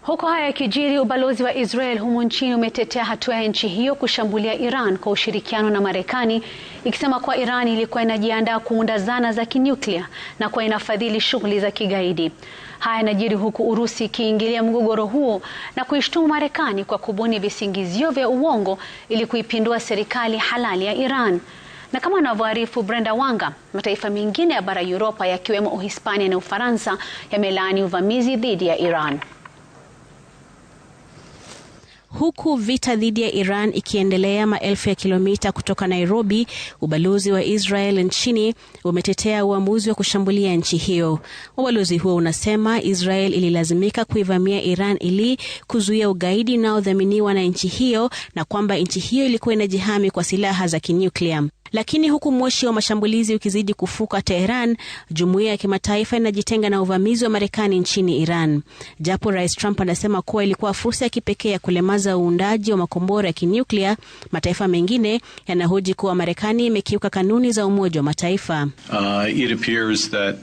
Huko haya yakijiri, ubalozi wa Israel humu nchini umetetea hatua ya nchi hiyo kushambulia Iran kwa ushirikiano na Marekani, ikisema kuwa Iran ilikuwa inajiandaa kuunda zana za kinyuklia na kuwa inafadhili shughuli za kigaidi. Haya yanajiri huku Urusi ikiingilia mgogoro huo na kuishtumu Marekani kwa kubuni visingizio vya uongo ili kuipindua serikali halali ya Iran. Na kama anavyoarifu Brenda Wanga, mataifa mengine ya bara Europa yakiwemo Uhispania na Ufaransa yamelaani uvamizi dhidi ya Iran. Huku vita dhidi ya Iran ikiendelea maelfu ya kilomita kutoka Nairobi, ubalozi wa Israel nchini umetetea uamuzi wa kushambulia nchi hiyo. Ubalozi huo unasema Israel ililazimika kuivamia Iran ili kuzuia ugaidi unaodhaminiwa na nchi hiyo na kwamba nchi hiyo ilikuwa inajihami kwa silaha za kinyuklia. Lakini huku moshi wa mashambulizi ukizidi kufuka Tehran, jumuiya ya kimataifa inajitenga na uvamizi wa Marekani nchini Iran. Japo Rais Trump anasema kuwa ilikuwa fursa ya kipekee ya kulemaza uundaji wa makombora ya kinyuklia, mataifa mengine yanahoji kuwa Marekani imekiuka kanuni za Umoja wa Mataifa. It appears that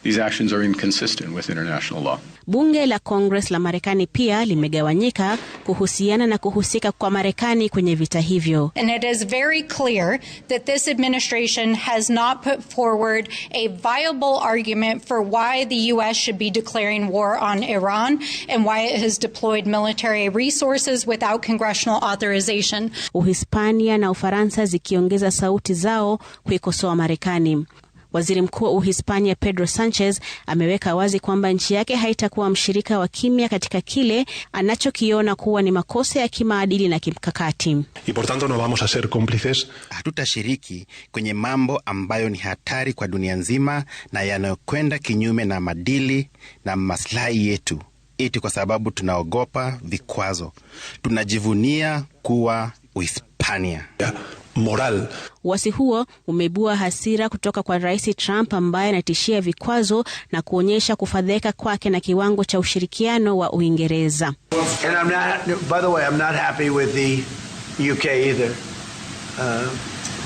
these actions are inconsistent with international law. Bunge la Congress la Marekani pia limegawanyika kuhusiana na kuhusika kwa Marekani kwenye vita hivyo. And it is very clear that this administration has not put forward a viable argument for why the US should be declaring war on Iran and why it has deployed military resources without congressional authorization. Uhispania na Ufaransa zikiongeza sauti zao kuikosoa Marekani. Waziri Mkuu wa Uhispania Pedro Sanchez ameweka wazi kwamba nchi yake haitakuwa mshirika wa kimya katika kile anachokiona kuwa ni makosa ya kimaadili na kimkakati. Y por tanto no vamos a ser cómplices. Hatutashiriki kwenye mambo ambayo ni hatari kwa dunia nzima na yanayokwenda kinyume na maadili na maslahi yetu. Eti kwa sababu tunaogopa vikwazo. Tunajivunia kuwa Uhispania. Moral. Wasi huo umeibua hasira kutoka kwa Rais Trump ambaye anatishia vikwazo na kuonyesha kufadhaika kwake na kiwango cha ushirikiano wa Uingereza. And by the way, I'm not happy with the UK either.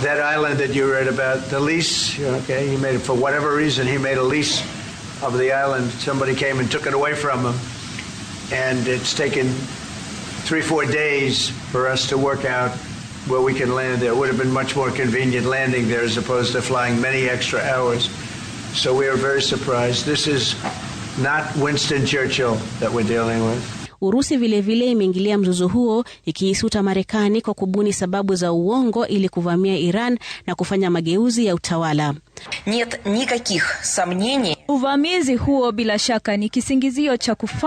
That island that you read about, the lease, okay, he made it for whatever reason, he made a lease of the island. Somebody came and took it away from him. And it's taken 3-4 days for us to work out where we can land there. It would have been much more convenient landing there as opposed to flying many extra hours. So we are very surprised. This is not Winston Churchill that we're dealing with. Urusi vile imeingilia mzozo huo ikiisuta Marekani kwa kubuni sababu za uongo ili kuvamia Iran na kufanya mageuzi ya utawala. Uvamizi huo bila shaka ni kisingizio cha kufanya